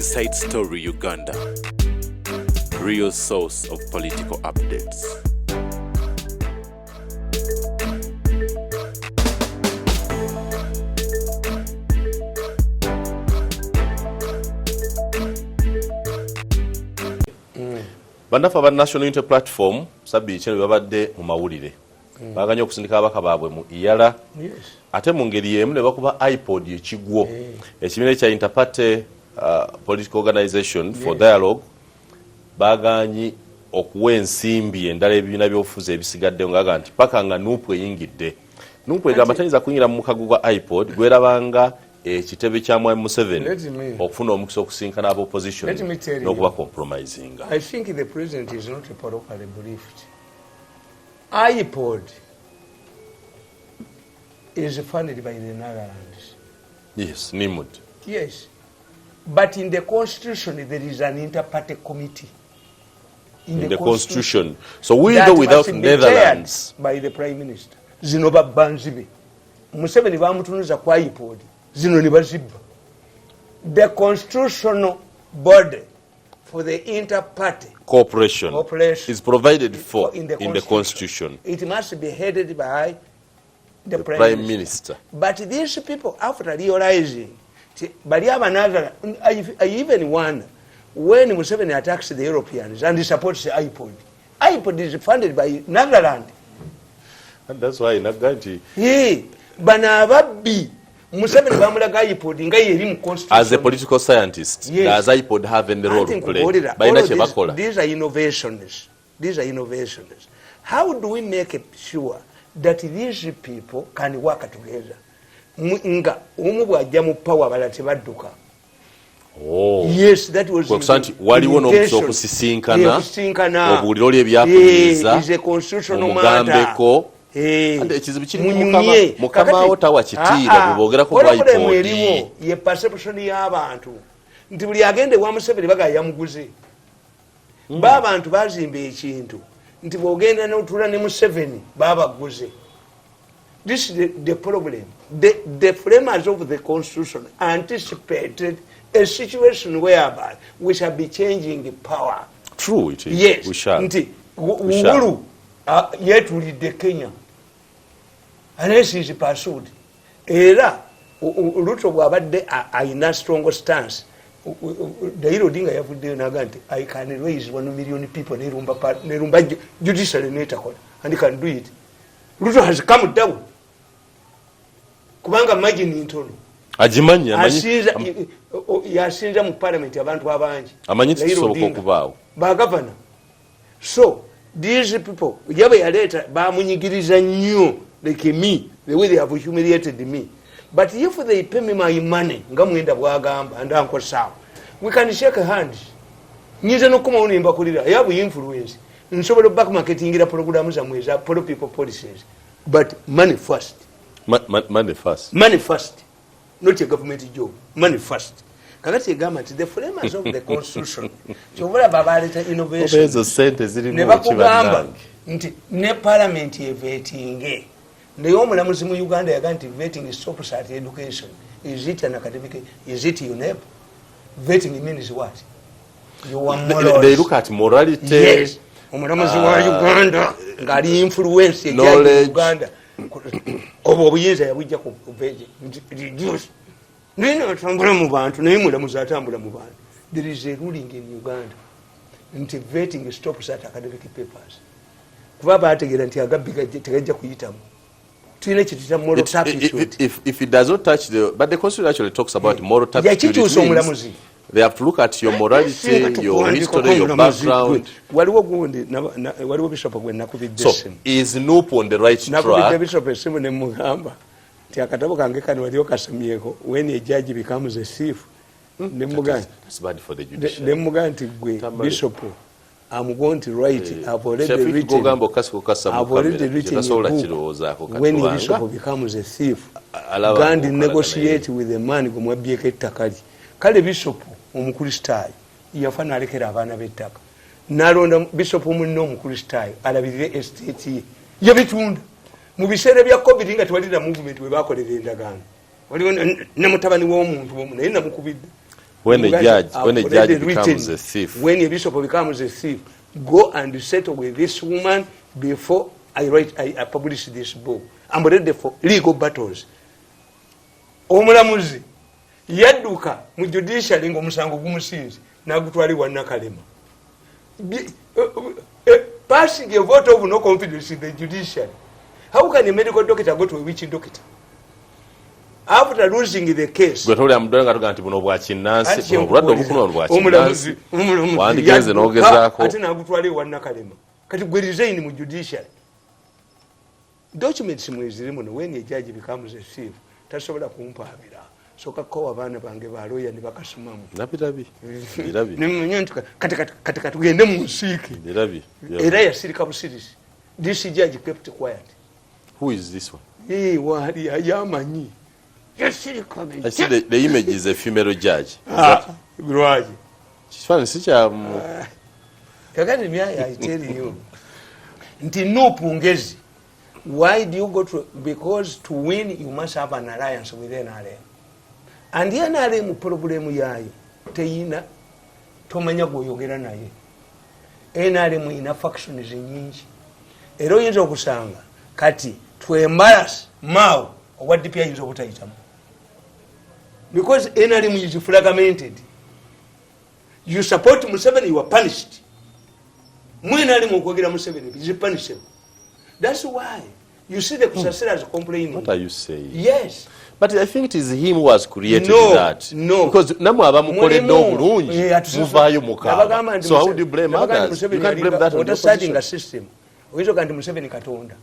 Inside Story Uganda, real source of political updates. Bandafa ba National Unity Platform sabi chene babadde mu mawulire baganya okusindika abaka baabwe mu iyala ate mu ngeri yemu ne bakuba iPod ekigwo ekimene kya Interparty Political Organization for Dialogue baganyi okuwa ensimbi endala ebibiina by'obufuzi ebisigadde ngaga nti paka nga nupu eyingidde nupu egamba tayinza kuyingira mu mukago gwa iPod gwerabanga ekitebe kya Mwami Museveni okufuna omukisa okusinkana aba opposition n'okuba compromising. I think the president is not properly briefed. iPod is funded by the Netherlands. Yes, NIMUD. Yes. But in the constitution there is an inter-party committee. In the constitution. So with or without Netherlands. By the Prime Minister. Zinoba Banzibe. Museveni bamutunuza kwa iPod. Zino nibaziba. The constitutional body for the inter-party cooperation is provided for in the constitution. It must be headed by the Prime Minister. But these people, after realizing, I even wonder when Museveni attacks the Europeans and he supports the iPod. iPod is funded by Netherlands. And that's why Nagaji. Banababi. Museveni bamulaga iPod nga yeri mu constitution. As a political scientist, does iPod have any role to play? These are innovations. How do we make sure that these people can work together? Nga omu bwajja mu power balate badduka. Oh. Yes, that was waliwo n'okusobola okusisinkana obuliro oli ebyakunyiriza omugambeko ate ekizibu kiri mukama wo tawa kitiira bwogera ku iPod ye perception y'abantu nti buli agende wa Museveni bagaya yamuguze abantu bazimba ekintu nti bwogenda n'otula ne Museveni babaguze. This is the problem. The framers of the constitution anticipated a situation whereby we shall be changing the power. True it is. Yes. We shall. Nti Uhuru yetulidde Kenya. Unless he is pursued. Era Ruto bwabadde ayina strong stance. Dairo Dinga yavuddeyo naga nti I can raise 1 million people nerumba judiciary netakola and he can do it. Ruto has come down. Kubanga margin ntono. Ajimanyi yasinza mu parliament abantu abangi. Amanyi kisoboka okubaawo. Ba governor. So these people yabe yaleta bamunyigiriza nnyo like me, the way they have humiliated me. But if they pay me my money, ngamwenda bwagamba and uncle Sam, we can shake hands. Nize no kuma unimba kulira. I have influence. Nsobola back marketing ira programs amweza polo people policies. But money first. Money first. Money first. Not a government job. Money first. Kakati gama the framers of the constitution. Chobola babaleta innovation. Obezo sente ziri mu kibanda. Nti ne parliament yevetinge. Neyo omulamuzi mu Uganda yaga nti vetting stops at education. Is it an academic? Is it UNEP? Vetting means what? You want morals. They look at morality. Yes. Omulamuzi wa Uganda ngali influence ya Uganda. Obo obuyinza yabujja ku veje. Reduce. Nino tambula mu bantu naye mulamuzi atambula mu bantu. There is a ruling in Uganda. Nti vetting stops at academic papers. Kuba bategera nti agabbiga tegajja kuyitamu. If it does not touch but the constitution actually talks about moral turpitude. They have to look at your morality, your history, your background. So, is Nupu on the right track? When a judge becomes a thief, that's bad for the judiciary. Bishop, I'm going to write. I've already written a book. When the bishop becomes a thief, Gandhi negotiate with the man Gumwabieke Takadi. Kale bishop omukristayo yafana alekera abana bettaka. Nalonda bishop omunno omukristayo alabirire estate ye bitunda. Mu biseera bya COVID nga twalira movement we bakolera endagaano. Waliwo ne mutabani w'omuntu naye namukubidde. When a judge becomes a thief. When a bishop becomes a thief, go and settle with this woman before I publish this book. I'm ready for legal battles. Omulamuzi yadduka mu judiciary ng'omusango gumusinzi n'agutwalibwa Nakalema. Passing a vote of no confidence in the judiciary. How can a medical doctor go to a witch doctor? After losing the case, but I'm doing a ganti buno bwachi nansi bulwadde obukuno bwachi nansi wandigeze nogezaako ate n'agutwalibwa Nakalema kati gwe resign mu judiciary. Documents mweziri muno when a judge becomes a thief tasobola kumpaabira soka ko abaana bange ba lawyer ne bakasumamu napitabi kati tugende mu nsiiki era yasirika busirisi. This judge kept quiet. Who is this one? Wali ayamanyi yasirika. I see the image is a female judge. Lwaji kifaananyi si kya kakati myaya I tell you nti nupungezi. Why do you go to? Because to win you must have an alliance with NRM. And the NRM problem yayo teyina tomanya goyogera naye. NRM ina factions nyingi. Era oyinza okusanga kati to embarrass Mao what DPI yinza obutayitamu. Because NRM is fragmented. You support Museveni, you are punished. NRM okwogera Museveni is punishable. That's why you see the Kusaseras complaining. What are you saying? Yes. But I think it is him who has created that. No. Because namu abamukoledde obulungi muvaayo mukaba. So how would you blame others? You can't blame that on the opposition. A system. Oyinza kanti Museveni Katonda.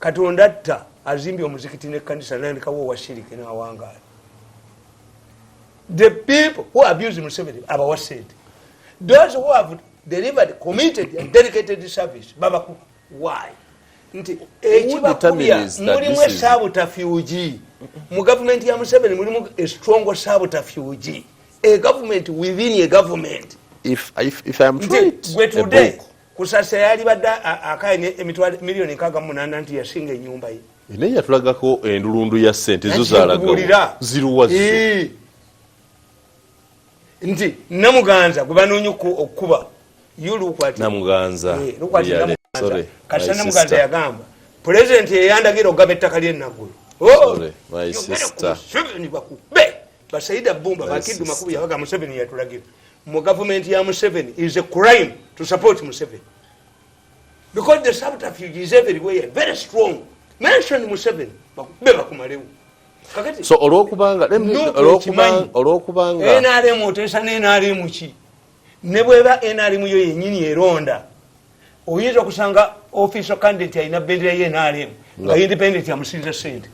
Katonda ta azimbye omuzikiti n'ekkanisa n'alekawo washiriki n'awangaala. The people who abuse Museveni abawasente. Those who have delivered, committed and dedicated service. Babaku. Why? Nti ekibakulya mulimu esabutafugi mu government ya Museveni mulimu a strong sabutafugi. A government within a government. If I am right, gwe today kusasa yali badda akaine emitwale milioni 68 nti yasinga ennyumba ye. Ine yatulagako endulundu ya sente zo zalaga ziruwazo. Nti namuganza gwe banoonye okukuba yulukwati namuganza. Sorry. Kasana muganza yagamba president yeyandagira ogaba ettaka ly'ennaggulu. Sorry, my sister. Basaida Bumba bakidu makubu yabaga Museveni yatulagira. Mu government ya Museveni is a crime to support Museveni. Because the subterfuge is everywhere, very strong. Mention Museveni bakubeba kumalewo. So olwokubanga NRM otesa NRM ki ne bweba NRM yo yennyini eronda oyinza okusanga official candidate alina bendera ye NRM nga independent yamusinza sente.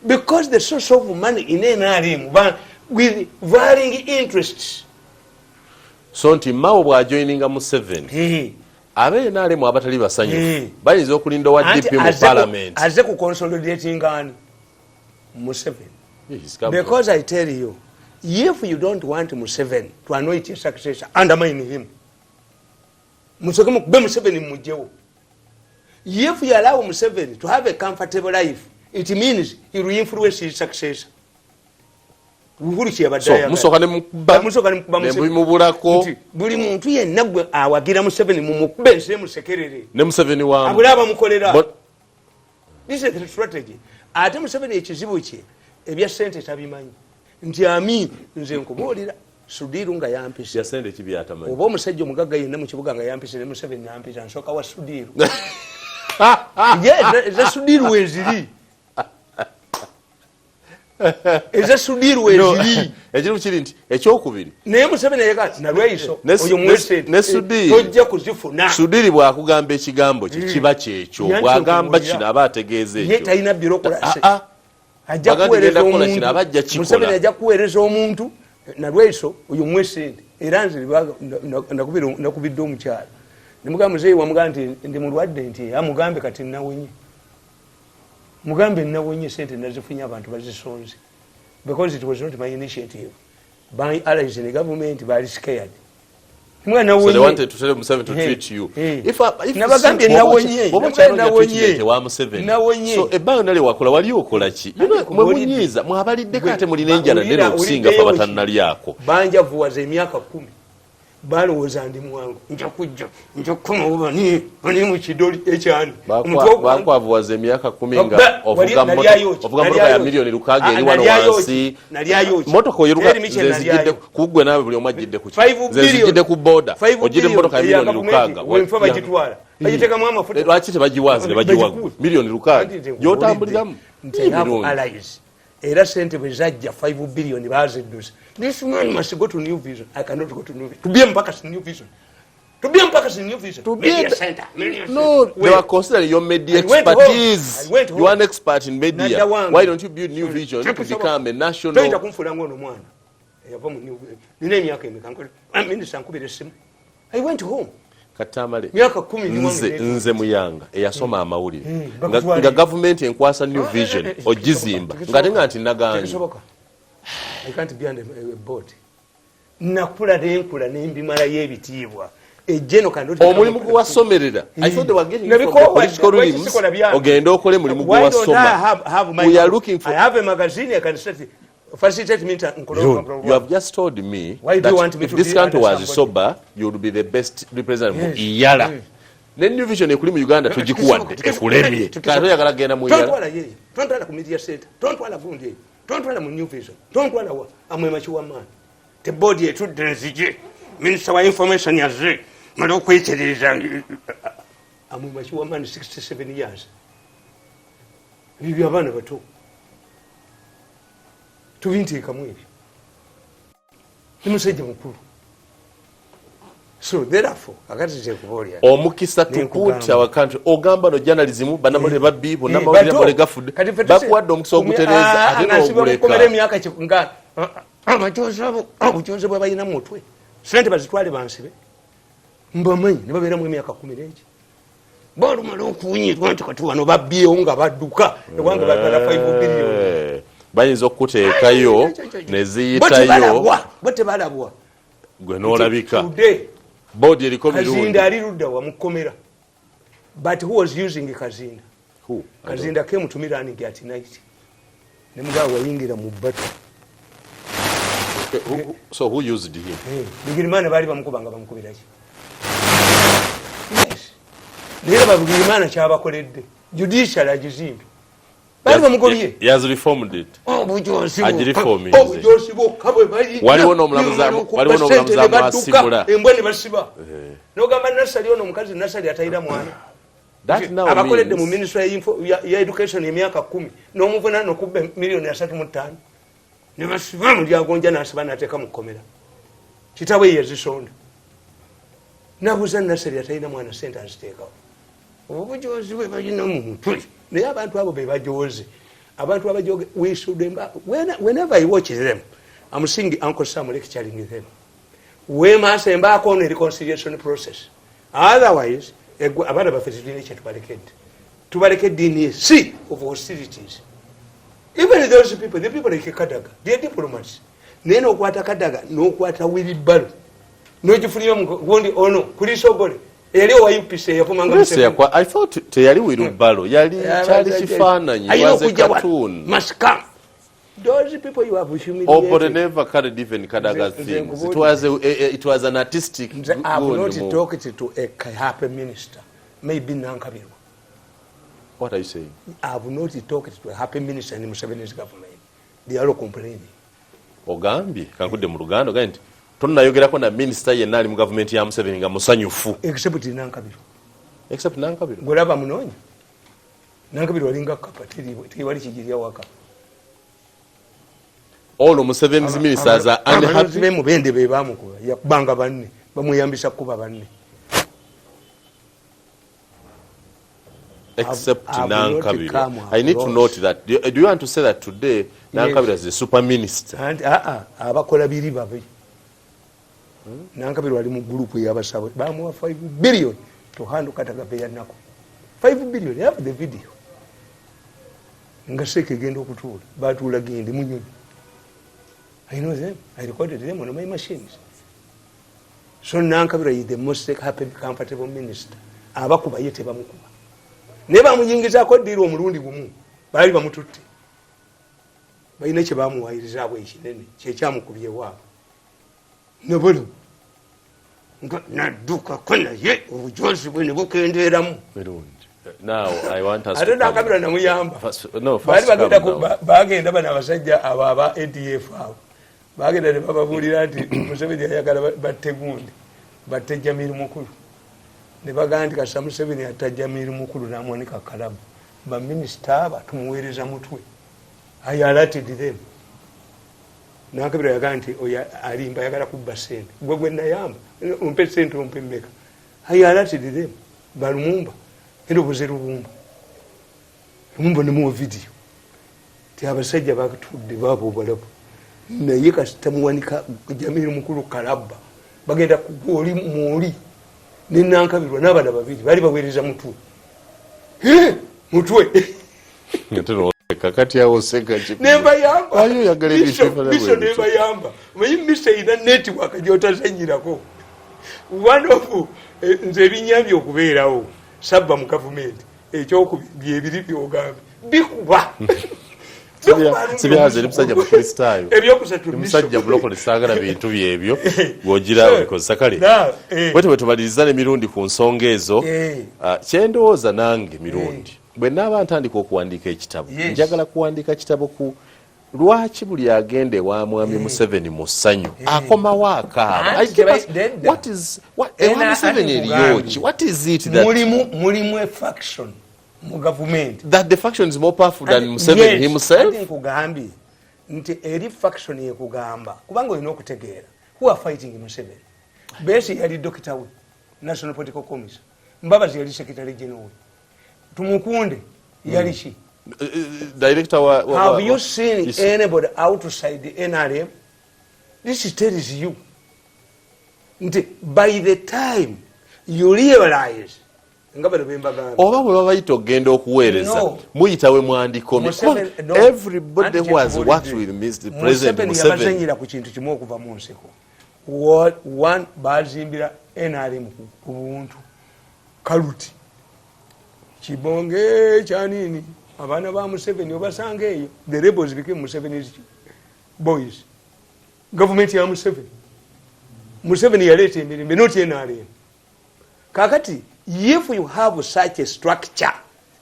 Because the source of money in NRM with varying interests. So nti Mao bw'ajoininga Museveni abe NRM abatali basanyufu bayinza okulinda wa DP mu parliament aze ku consolidating ani Museveni. Because I tell you, if you don't want Museveni to anoint your successor, undermine him. Museveni mujewo. If you allow Museveni to have a comfortable life, it means he will influence his successor. So musoka ne mubulako buli muntu yenna gwe awagira Museveni mumukube nse musekerere ne Museveni wa abulaba mukolera. This is the strategy. Ate Museveni ekizibu kye ebya sente tabimanyi nti ami nze nkubuulira Sudiru nga yampise ya sente kibi atamanyi oba omusajja omugagga yenna mu kibuga nga yampise ne Museveni yampise nsooka wa Sudiru. Eza Sudiru weziri eza Sudiru weziri ekiru kiri nti ekyokubiri naye Museveni yekati nalweiso oyo mwesente ne Sudiru tojja kuzifuna. Sudiru bwakugamba ekigambo kye kiba kyekyo bwagamba kino aba ategeeza ekyo ye talina bureaucracy. Ajja kuweereza omuntu Museveni ajja kuweereza omuntu nalweiso oyo mwesente era nze nakubidde omukyala nemugamba muzeeyi wamugamba nti ndi mulwadde nti amugambe kati nawonye mugambe nawonye sente nazifunye abantu bazisonze because it was not my initiative. By allies in the government bali scared mwana So wonye they wanted to tell Museveni to treat you. If nabagambye nawonye nawonye so ebbanga nali wakola wali okola ki mwemunyiiza mwabaliddeko ate mulina enjala nene okusinga fe abatannalyako banja vuwaza emyaka 10 balowooza ndi mwangu nja kukoma obani mu kidoli ekyani bakwavuwaza emyaka 10 nga ovuga motoka ya miliyoni lukaaga eri wano wansi motoka oyeruka zezijidde kuggwe naawe buli omu ajjidde ku zezijidde ku booda ojidde motoka ya miliyoni lukaaga wenfa bagitwala bagiteekamu amafuta lwaki tebagiwazi ne bagiwagu miliyoni lukaaga gyotambuliramu era sente bwe zajja 5 billion baziddusa. This man must go to New Vision. I cannot go to New Vision. To be mpaka New Vision. To be mpaka New Vision. To media center. No, they are considering your media expertise. You are an expert in media. Why don't you build New Vision to become a national? Toyita kumfula ngono mwana. Yava mu New Vision. Nina emyaka emeka. Minisita nkubira essimu. I went home. Katamale myaka 10 nze muyanga eyasoma amawulire nga government enkwasa New Vision ogizimba ngatenga nti naganje I can't be on a board nakula nenkula nembimala yebitiibwa ejeno kando omulimu gwasomerera I thought they were getting from political rulings ogenda okole mulimu gwasoma we are looking for I have a magazine I can facilitate me you have just told me that if this country was sober you would be the best representative iyala ne New Vision ekuli mu Uganda tugikuwadde ekulemye kanto yakala genda mu iyala tontwala ku media center tontwala gundi tontwala mu New Vision tontwala wa amwe machiwa man the body etudde nzije minister wa information yaze mali okwetereza amwe machiwa man 67 years bibi abana bato tubinteeka mu ebyo nimusajja mukulu so therefore akati kyekuboolya omukisa tukuti our country ogamba no journalism banamole babbi bonna bawulira bolega food bakuwadde omukisa ogutereza ate n'oguleka emyaka nga obujoze bwe balina mutwe sente bazitwale bansibe mbamanyi ne babeeramu emyaka 10 egi balumala okuwunyirwa nti kati wano babbyewo nga badduka ewange batwala 5 billion bayinza okuteekayo neziyitayo bo tebalabwa gwe n'olabika boodi eriko mirundi Kazinda ali ludda wa mukomera but who was using Kazinda Kazinda came to me running at night ne mugawa wayingira mu batu so who used him Bigirimana bali bamukubanga bamukubira ki yes nera babigirimana kyabakoledde judicial agizimbi bali bamugobye he has reformed it obujosi bo kabwe bali waliwo n'omulamuzi asimula embwa ne basiba n'ogamba nasali ono omukazi nasali atayira mwana abakoledde mu ministry ya education emyaka 10 n'omuvuna n'okubba miliyoni 3.5 ne basiba mu lyagonja n'asiba n'ateeka mu kkomera kitawe yazisonda nabuuza nasali atayira mwana sente aziteekawo obujozi bwe balina mu mutwe naye abantu abo be bajoze abantu abajoge we should whenever I watch them I'm seeing Uncle Sam lecturing them we must embark on a reconciliation process otherwise abana bafesidine kye tubaleke in sea of hostilities even those people the people like Kadaga they are diplomats naye n'okwata Kadaga n'okwata Wilibalo n'ogifunira ngondi ono kulisogole yali wa UPC yapomanga mseko I thought teyali Wilibalo yali chali kifaananyi was a cartoon maska those people you have humiliated but they never carried even Kadaga things it was an artistic I have not talked to a happy minister maybe Nankabirwa. What are you saying? I have not talked to a happy minister in Museveni's government. They are all complaining. Ogambye kankudde mu Luganda gandi tonnayogerako na minister yenna ali mu government ya Museveni nga musanyufu except Nankabirwa. Except Nankabirwa. Golaba munonya. Nankabirwa walinga kapatiri tiwali kijirya waka. All Museveni's ministers are unhappy. Be mubende be bamukuba yakubanga banne bamuyambisa kuba banne. Except Nankabirwa. I need to note that. Do you want to say that today Nankabirwa is a super minister? And abakola biri babe. Nankabirwa ali mu group y'abasabe bamuwa 5 billion to handle Kadaga yanako. 5 billion you have the video. Ngaseke gendo okutula batula gende munyonyi. I know them. I recorded them on my machines. So Nankabira is the most happy, comfortable minister. Abakuba ye tebamukuba. Ne bamuyingizaako ddiiro omulundi gumu baali bamututte. Balina kye bamuwayirizaako ekinene kyekyamukubye waabwe. Nebolo nga nadduka ko naye obujozi bwe ne bukendeeramu. Now I want us ate Nankabira namuyamba. Bagenda bano abasajja abo aba ADF abo. Bagenda ne bababuulira nti Museveni ayagala batte gundi batte Jamiru Mukulu. Ne bagamba nti Kasita Museveni atta Jamiru Mukulu n'amuwanika kalamu. Baminisita aba tumuweereza mutwe. I alerted them. Nankabira yagamba nti oyo alimba ayagala kubba ssente. Gwe gwe nayamba ompe ssente ompe mmeka. I alerted them. Balumumba era obuze Lumumba. Lumumba ne muwa video. Ti abasajja batudde baabo obulabu. Naye kasita muwanika Jamiru Mukulu kalabba bagenda kugoli muli ne Nankabirwa n'abana babiri bali baweereza mutwe. Mutwe kakati yawo sega chiku nemba yamba ayo yagala biso nemba yamba omanyi mise ina network gyotazanyirako one of nze ebinyambye okubeerawo sabba mu gavumenti ekyokubiri ebiri byogambe bikuba sibyaze musajja mu freestyle ebyokusatu musajja buloko lisagala bintu byebyo gwogira bikozesa kale bwe tubaliriza ne Mirundi ku nsonga ezo kyendowooza nange Mirundi bwe naaba ntandika okuwandiika ekitabo njagala kuwandiika kitabo ku lwaki buli agende wa mwami Museveni mu ssanyu akomawo akaaba Museveni eriyoki what is it that mulimu a faction mu government that the faction is more powerful than Museveni himself. Nkugambye nti eri faction yekugamba kubanga olina okutegeera who are fighting Museveni. Besi yali dokita we National Political Commission, Mbabazi yali secretary general, Tumukunde yali shi director have you seen anybody outside the NRM? This tells you nti by the time you realize oba bwe babayita okugenda okuweereza muyitawe mwandikomi everybody who has worked with Mr. President Museveni bazanyira ku kintu kimu okuva mu nseko one bazimbira NRM ku buntu kaluti kibonge kyanini abaana ba Museveni obasanga eyo the rebels became Museveni's boys. Government ya Museveni yaleta emirembe not NRM. Kakati if you have such a structure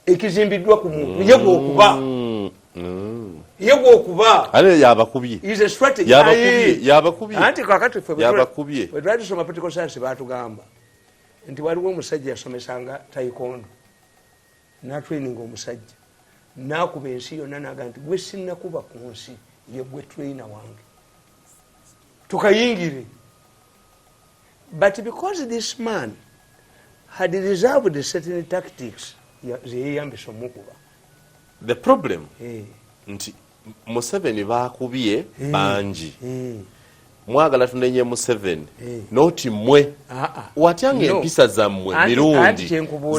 ekizimbiddwa ku muntu yego okuba ale yabakubye is a strategy yabakubye anti kakati fwe yabakubye bwe twali tusoma political science batugamba nti waliwo omusajja yasomesanga taekwondo na training omusajja nakuba ensi yonna naga nti gwe sinnakuba ku nsi ye gwe trainer wange tukayingire. But because this man had reserved certain tactics, the problem nti Museveni bakubye banji mwagala tunenye Museveni noti mwe watyange empisa zammwe Mirundi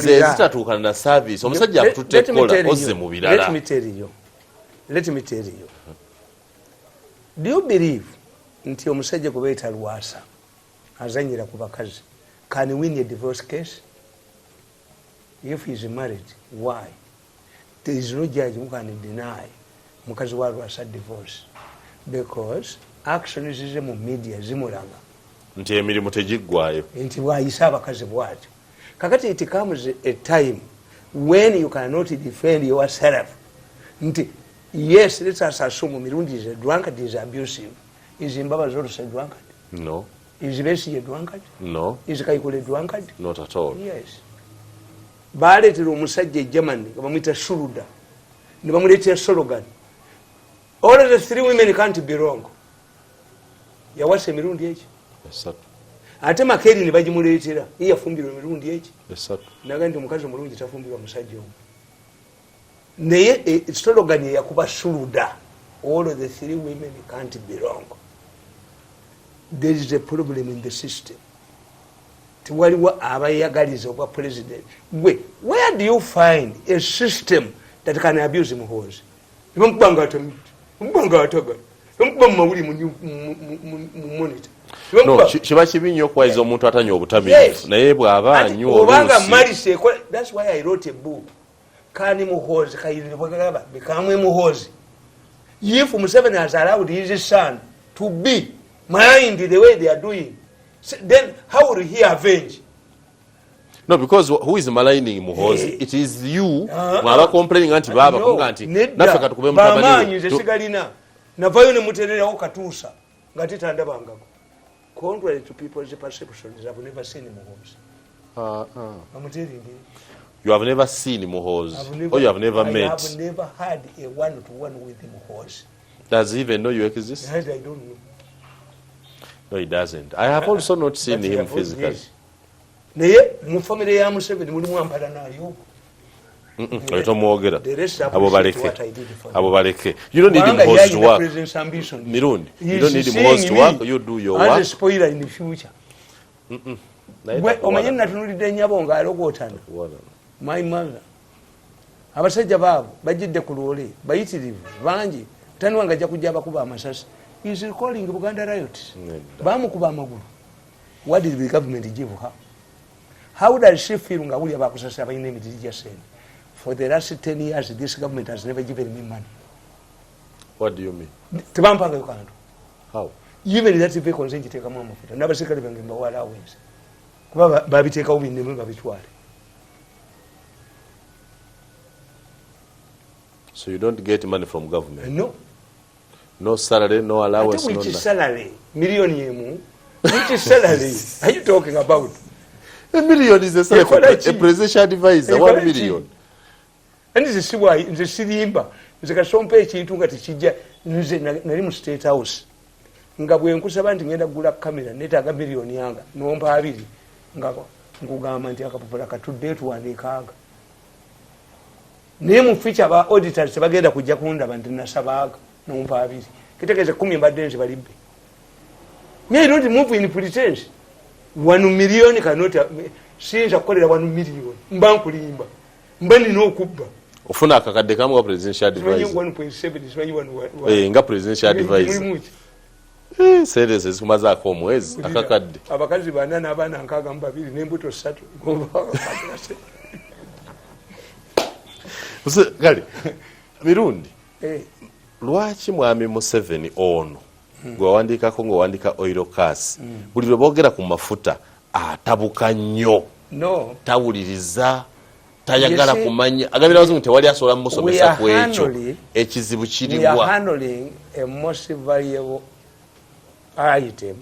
ze zitatuukana na service omusajja akututekola ozze mu birala. Let me tell you. Do you believe nti omusajja kubeeta Lwasa azanyira ku bakazi can win a divorce case if he is married? Why? There is no judge who can deny mukazi wa Lwasa divorce because action zize mu media zimulanga nti emirimu tegiggwayo nti waayisa abakazi bwatyo. Kakati it comes a time when you cannot defend yourself nti yes, let us assume Mirundi is a drunkard, is abusive. Is Mbabazi also a drunkard? No. Is Besi a drunkard? No. Is Kaikule a drunkard? Not at all. Yes. Baletera omusajja Germany nga bamuyita Shuruda ne bamuleetera slogan all of the three women can't be wrong. Yawasa emirundi eki esatu ate Makeri ne bagimuleetera ye yafumbirwa emirundi eki esatu naga nti omukazi omulungi tafumbirwa musajja omu naye slogan yakuba Shuruda all of the three women can't be wrong. There is a problem in the system. Tiwaliwo abayagaliza obwa president. Where do you find a system that can abuse muhozi? Mbanga ataga. Mbanga mawuli mu monitor. No, kiba kibi nnyo okwayiza omuntu atanywa obutamirivu naye bw'aba anywa obanga malise. That's why I wrote a book. Kani muhozi kayirire bwagaba bekamwe muhozi. If Museveni has allowed his son to be mind the way they are doing, then how will he avenge? No, because who is maligning Muhozi? It is you. Mwaba complaining anti baba kunga anti nafe katukube mutabani. Bamanyi nze sigalina. Navayo ne mutererawo katuusa ngati tandabangako. Contrary to people's perceptions, I've never seen Muhozi. I'm telling you. You have never seen Muhozi, or you have never met? I have never had a one-to-one with Muhozi. Does he even know you exist? I don't know. No, he doesn't. I have also not seen him physically. Naye mu family ya Museveni mulimu ambala nayo. Otomwogera. Abo baleke. You don't need Muhozi to work. Mirundi. You don't need Muhozi to work. You do your work. As a spoiler in the future. Omanyi natunulidde nnyabo ng'alogootana. My mother. Abasajja baabo bajjidde ku loole bayitirivu bangi tani wange ajja kujja abakuba amasasi. He is recalling Buganda riot. Bamukuba amagulu. What did the government give her? How does she feel nga buli abakusasa abalina emitiri gya sente? For the last 10 years, this government has never given me money. What do you mean? Tebampanga yukantu. How? Even that vehicle nze njiteekamu amafuta. N'abaserikale bange mbawala awenze. Kuba babiteekawo binnemu babitwale. So you don't get money from government? No. No salary, no allowance, no nothing. Salary? Million emu? Which salary are you talking about? A million is a salary for a presidential advisor. 1 million. And this is why in the Sirimba, there's a sompe ekintu nga tekijja nze nali mu State House. Nga bwe nkusaba nti ngenda kugula kamera neetaaga miliyoni yanga nompa 2 nga nkugamba nti akapapula katudde tuwandiikanga. Naye mu feature aba auditors bagenda kujja kundaba nti nasabaaga nompa 2. Kitegeeza 10 mbadde nzibalibbe. Me don't move in pretense. 1 million cannot sinza kukolera 1 million. Mba nkulimba. Mba nina okubba. Ofuna akakadde kamu ka presidential advisor. 1.7 nga presidential advisor. Series ezikumaza ko omwezi akakadde. Abakazi bana n'abaana nkaaga mu 2 n'embuto 3. Kale. Mirundi. Lwaki mwami Museveni ono gwe wandikako ng'owandika oil cars buli lwe boogera ku mafuta atabuka nnyo tawuliriza tayagala kumanya agabira wazungu tewali asobola musomesa ku ekyo ekizibu kiriwa. We are handling a most valuable item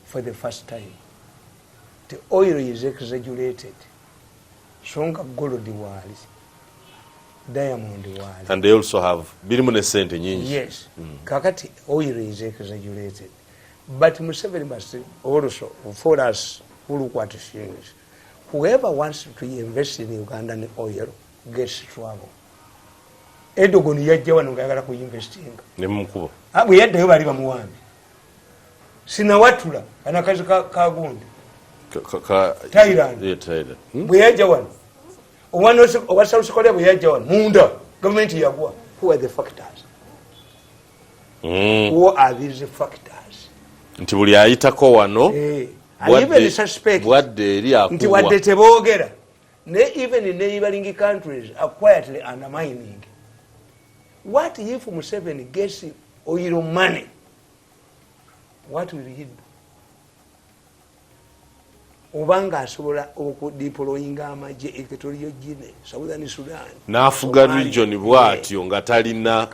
for the first time. The oil is exaggerated. Songa gold wali. Diamond wali. And they also have bilimu ne sente nyingi. Yes. Kakati oil is exaggerated. But Museveni must also, for us who look at things, whoever wants to invest in Ugandan oil gets trouble. Edogon yajja wano ngayagala ku investing. Ne mumukubo. Bwe yaddayo bali bamuwambi. Sinawatula anakazi ka gundi. Thailand. Yeah, Thailand. Bwe yajja wano. Owa South Korea bwe yajja wano. Munda. Government yagwa. Who are the factors? Who are these factors? Nti buli ayitako wano. I even suspect. Bwadde eri akuwa. Nti wadde teboogera. Even in neighboring countries are quietly undermining. What if Museveni gets oil money? What will he do? Obanga asobola okudeployinga amagye Equatorial Guinea, Southern Sudan. N'afuga region bw'atyo nga talina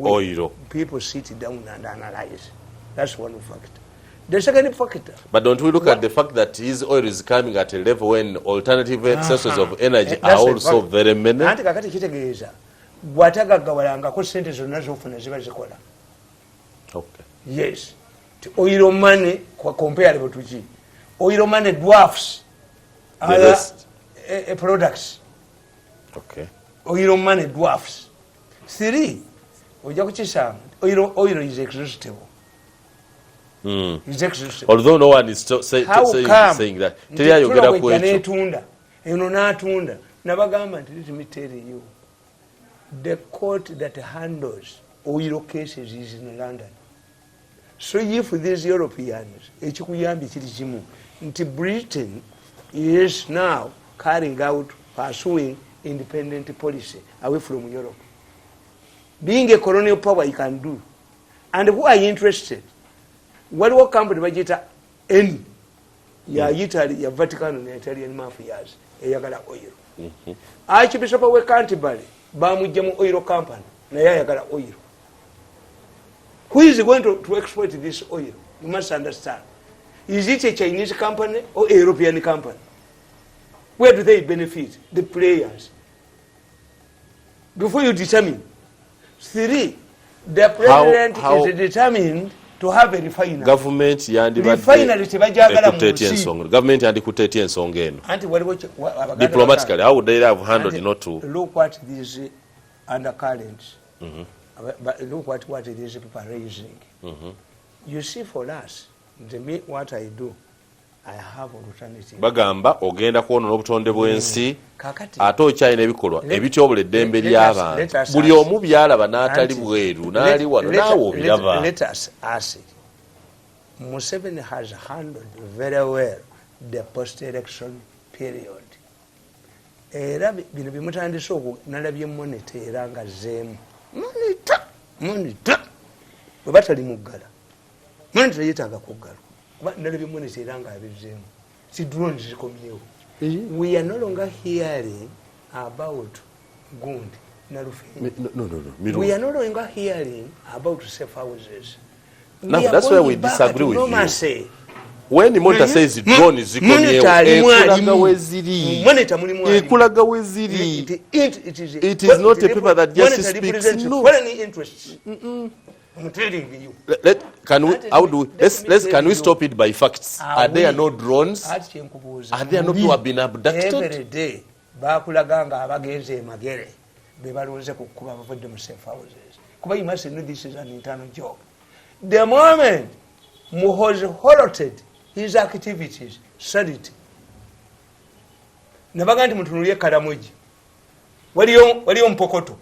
oil. People sit down and analyze. That's one factor. The second factor. But don't we look at the fact that his oil is coming at a level when alternative sources of energy are also very many? Anti kakati kitegeeza bw'atagagawalangako sente zonna z'ofuna ziba zikola. Okay. Yes. Oil money comparable to G. Oil money dwarfs other products. Okay. Oil money dwarfs. 3. Ojja kukisanga. Oil is exhaustible. Is exhaustible. Although no one is saying that. Teyayogera ku ekyo. Netunda. Eno n'atunda. Nabagamba nti let me tell you. The court that handles oil cases is in London. So if these Europeans, ekikuyambi kiri kimu nti Britain is now carrying out, pursuing independent policy away from Europe. Being a colonial power, you can do. And who are interested? What company bajita any ya Italy, ya Vatican, ya Italian mafias, eyagala oil. Archbishop of Canterbury, bamujja mu oil company, na yayagala oil. Who is going to exploit this oil? You must understand. Is it a Chinese company or a European company? Where do they benefit? The players. Before you determine. 3, the president is determined to have a refinery. Government refinery tebajagala mu government yandikuteetya ensonga eno. Anti waliwo diplomatically, how would they have handled not to look what these undercurrents. Look what these people are raising. You see, for us, me, what I do, I have alternative. Bagamba ogenda kuwona n'obutonde bw'ensi ate okyalina ebikolwa ebityobula eddembe ly'abantu buli omu byalaba n'atali bweru n'ali wano naawe obiraba. Let us ask. Museveni has handled very well the post-election period. Era bino bimutandise nalabye monita era nga zeemu. Monita bwe batali muggala. Monita yeetaaga kuggala. We are no longer hearing about Gund. No. We are no longer hearing about safe houses. No, that's where we disagree with you. When the monitor says drone is it is not a paper that just speaks. No. I'm telling you. Can we stop it by facts? Are there no drones? Are there no people who have been abducted? Every day, bakulaganga abagenze magere bebalonze kukuba bavudde mu safe houses. Kuba you must know this is an internal job. The moment Muhoozi halted his activities, said it. Nabaga nti mutunulie Karamoji. Waliyo Mpokoto.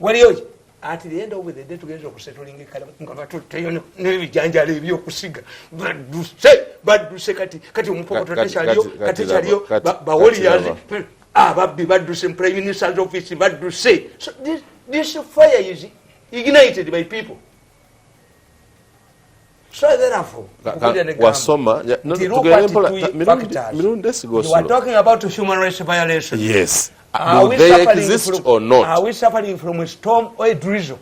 Waliyo at the end of the day together kusettling n'ebijanjalo ebyokusiga badduse kati Mpokoto tekyaliyo bawoliyazi ababbi badduse mu Prime Minister's office badduse. So this fire is ignited by people. So therefore, wasoma you are talking about human rights violations. Yes. Do they exist or not? Are we suffering from a storm or a drizzle?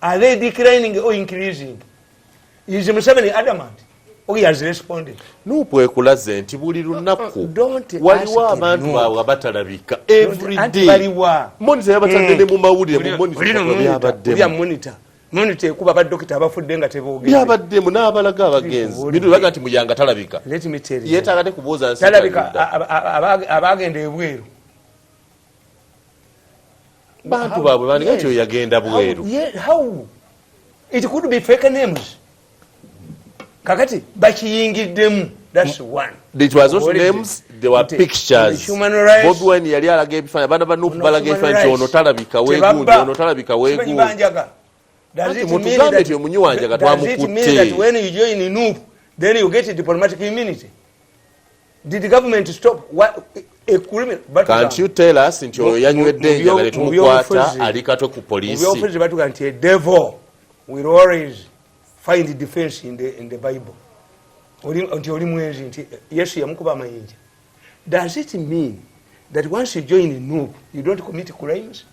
Are they declining or increasing? Is Museveni adamant? Or he has responded? Nupwekulaze nti buli lunaku waliwo abantu baabwe abatalabika every day. Monitor yabatadde mu mawulire mu monitor. Monitor ekuba badokita abafudde nga teboogedde. Yabaddemu n'abalaga abagenzi. Bintu baga nti muyanga talabika. Let me tell you. Yeetaaga te kubooza nsi. Talabika abagenda ebweru. Bantu baabwe bandika nti yagenda bweru. How? It could be fake names. Kakati bakiyingiddemu. That's one. It was not names, there were pictures. Bobi Wine yali alaga ebifaananyi abaana ba Nuupu balaga ebifaananyi nti ono talabika weegundi, ono talabika weegundi. Does it mean that when you join in NUP, then you get a diplomatic immunity? Did the government stop a criminal? Can't you tell us nti oyo yanywedde enjagala etumukwata ali katwe ku poliisi? Obyobufuzi batuga nti a devil will always find defense in the Bible. Nti oli mwenzi nti Yesu yamukuba amayinja. Does it mean that once you join in NUP, you don't commit crimes?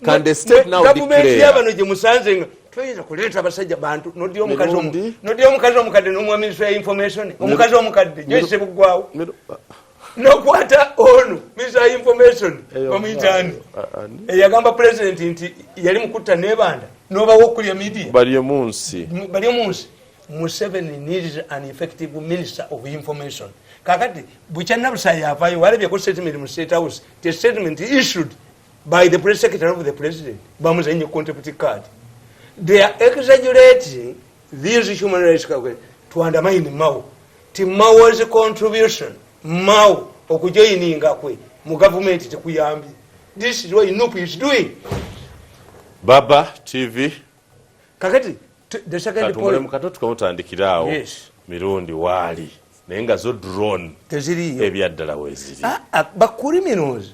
Can the state now declare? Yabano gye musanze tuyinza kuleeta abasajja bantu nodi omukazi omukadde n'omwaminisitule ya information omukazi omukadde gyese buggwawo nokwata ono minisitule ya information omuyitaani eyagamba president nti yali mukutta nebanda nobawo okulya media bali munsi Museveni needs an effective minister of information. Kakati buchana busaya yavayo walebyeko statement mu State House. The statement issued by the press secretary of the president. Bamuzenye contempt card. They are exaggerating these human rights to undermine Mao. Ti Mao's contribution. Mao okujoininga kwe mu government tekuyambi. This is what NUP is doing. Baba TV. Kakati the second point mukato tukamutandikirawo yes Mirundi wali naye nga zo drone teziriyo ebyaddala weziri ba criminals